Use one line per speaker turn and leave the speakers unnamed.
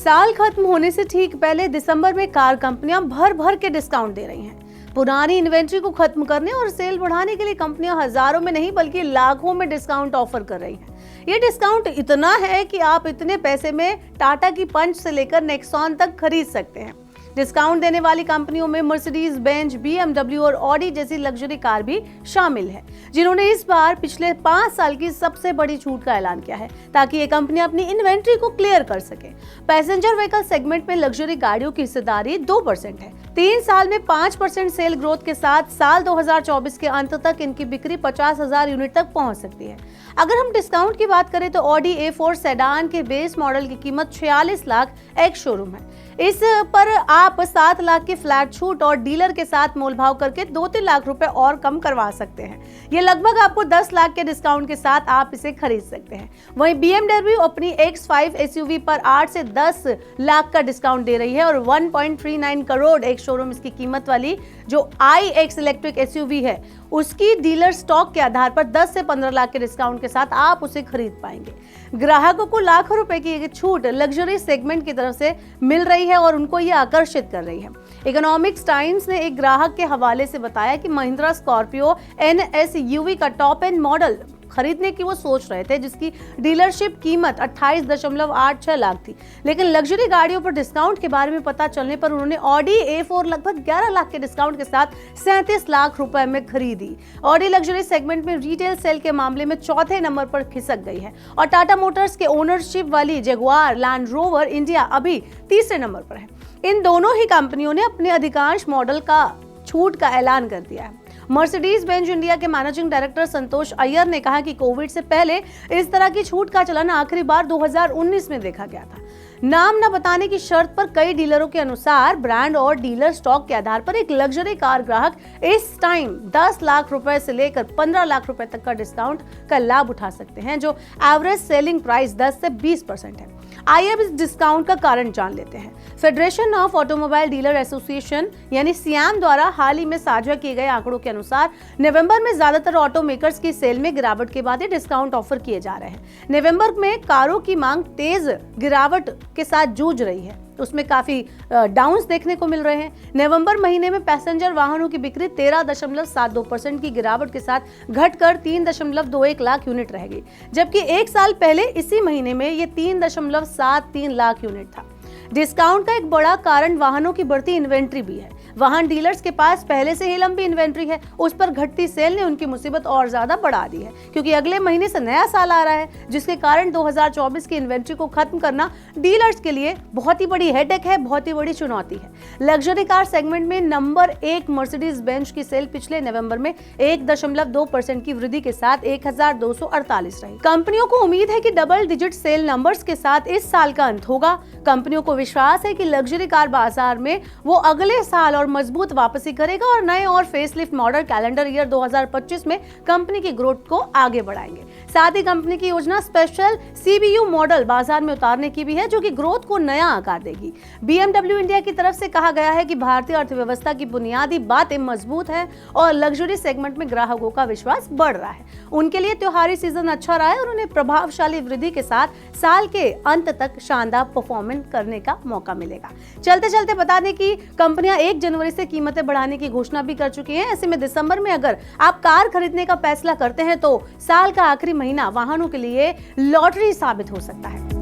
साल खत्म होने से ठीक पहले दिसंबर में कार कंपनियां भर भर के डिस्काउंट दे रही हैं। पुरानी इन्वेंट्री को खत्म करने और सेल बढ़ाने के लिए कंपनियां हजारों में नहीं बल्कि लाखों में डिस्काउंट ऑफर कर रही हैं। ये डिस्काउंट इतना है कि आप इतने पैसे में टाटा की पंच से लेकर नेक्सॉन तक खरीद सकते हैं। डिस्काउंट देने वाली कंपनियों में मर्सिडीज बेंज, BMW और ऑडी जैसी लग्जरी कार भी शामिल है, जिन्होंने इस बार पिछले 5 साल की सबसे बड़ी छूट का ऐलान किया है ताकि ये कंपनियां अपनी इन्वेंट्री को क्लियर कर सके। पैसेंजर व्हीकल सेगमेंट में लग्जरी गाड़ियों की हिस्सेदारी 2% है। 3 साल में 5% सेल ग्रोथ के साथ साल 2024 के अंत तक इनकी बिक्री 50,000 यूनिट तक पहुंच सकती है। अगर हम डिस्काउंट की बात करें तो ऑडी A4 सेडान के बेस मॉडल की कीमत 46 लाख एक्स शोरूम है। इस पर आप 7 लाख की फ्लैट छूट और डीलर के साथ मोलभाव करके 2-3 लाख रुपए और कम करवा सकते हैं। ये लगभग आपको 10 लाख के डिस्काउंट के साथ आप इसे खरीद सकते हैं। वहीं BMW अपनी X5 SUV पर 8 से 10 लाख का डिस्काउंट दे रही है और 1.39 करोड़ एक शोरूम इसकी कीमत वाली जो iX इलेक्ट्रिक SUV है उसकी डीलर स्टॉक के आधार पर 10 से 15 लाख के डिस्काउंट के साथ आप उसे खरीद पाएंगे। ग्राहकों को लाखों रुपए की ये छूट लग्जरी सेगमेंट की तरफ से मिल रही है और उनको ये आकर्षित कर रही है। इकोनॉमिक्स टाइम्स ने एक ग्राहक के हवाले से बताया कि महिंद्रा स्कॉर्पियो NS UV का टॉप एंड मॉडल खरीदने की वो सोच रहे थे, जिसकी डीलरशिप कीमत 28.86 लाख थी, लेकिन लग्जरी गाड़ियों पर डिस्काउंट के बारे में पता चलने पर उन्होंने ऑडी A4 लगभग 11 लाख के डिस्काउंट के साथ 37 लाख रुपए में खरीदी। ऑडी लग्जरी सेगमेंट में रिटेल सेल के मामले में चौथे नंबर पर खिसक गई है और टाटा मोटर्स के ओनरशिप वाली जगुआर लैंड रोवर इंडिया अभी तीसरे नंबर पर है। इन दोनों ही कंपनियों ने अपने अधिकांश मॉडल का छूट का ऐलान कर दिया है। मर्सिडीज बेंज इंडिया के मैनेजिंग डायरेक्टर संतोष अय्यर ने कहा कि कोविड से पहले इस तरह की छूट का चलन आखिरी बार 2019 में देखा गया था। नाम न बताने की शर्त पर कई डीलरों के अनुसार ब्रांड और डीलर स्टॉक के आधार पर एक लग्जरी कार ग्राहक इस टाइम 10 लाख रुपए से लेकर 15 लाख रुपए तक का डिस्काउंट का लाभ उठा सकते हैं, जो एवरेज सेलिंग प्राइस 10 से 20% है। आइए अब इस डिस्काउंट का कारण जान लेते हैं। Federation of automobile dealer association यानी सियाम द्वारा हाल ही में साझा किए गए आंकड़ों के अनुसार नवंबर में ज्यादातर ऑटो मेकर्स की सेल में गिरावट के बाद डिस्काउंट ऑफर किए जा रहे हैं। नवंबर में कारों की मांग तेज गिरावट के साथ जूझ रही है, उसमें काफी डाउन्स देखने को मिल रहे हैं। नवंबर महीने में पैसेंजर वाहनों की बिक्री 13.72% की गिरावट के साथ घटकर 3.21 लाख यूनिट रह गई, जबकि एक साल पहले इसी महीने में ये 3.73 लाख यूनिट था। डिस्काउंट का एक बड़ा कारण वाहनों की बढ़ती इन्वेंट्री भी है। वाहन डीलर्स के पास पहले से ही लंबी इन्वेंट्री है, उस पर घटती सेल ने उनकी मुसीबत और ज्यादा बढ़ा दी है, क्योंकि अगले महीने से नया साल आ रहा है, जिसके कारण 2024 की इन्वेंट्री को खत्म करना डीलर्स के लिए बहुत ही बड़ी हेडेक है, बहुत ही बड़ी चुनौती है। लग्जरी कार सेगमेंट में नंबर 1 मर्सिडीज बेंज की सेल पिछले नवंबर में 1.2% की वृद्धि के साथ 1248 रही। कंपनियों को उम्मीद है कि डबल डिजिट सेल नंबर्स के साथ इस साल का अंत होगा। कंपनियों को विश्वास है कि लग्जरी कार बाजार में वो अगले साल और मजबूत वापसी करेगा और नए और फेसलिफ्ट मॉडल कैलेंडर ईयर 2025 में कंपनी की ग्रोथ को आगे बढ़ाएंगे। साथ ही कंपनी की योजना स्पेशल CBU मॉडल बाजार में उतारने की भी है, जो कि ग्रोथ को नया आकार देगी। BMW इंडिया की तरफ से कहा गया है कि भारतीय अर्थव्यवस्था की बुनियादी बातें मजबूत है और लग्जरी सेगमेंट में ग्राहकों का विश्वास बढ़ रहा है। उनके लिए त्योहारी सीजन अच्छा रहा है और उन्हें प्रभावशाली वृद्धि के साथ साल के अंत तक शानदार परफॉर्मेंस करने का मौका मिलेगा। चलते चलते बता दें कि कंपनियां 1 जनवरी से कीमतें बढ़ाने की घोषणा भी कर चुकी हैं। ऐसे में दिसंबर में अगर आप कार खरीदने का फैसला करते हैं तो साल का आखिरी महीना वाहनों के लिए लॉटरी साबित हो सकता है।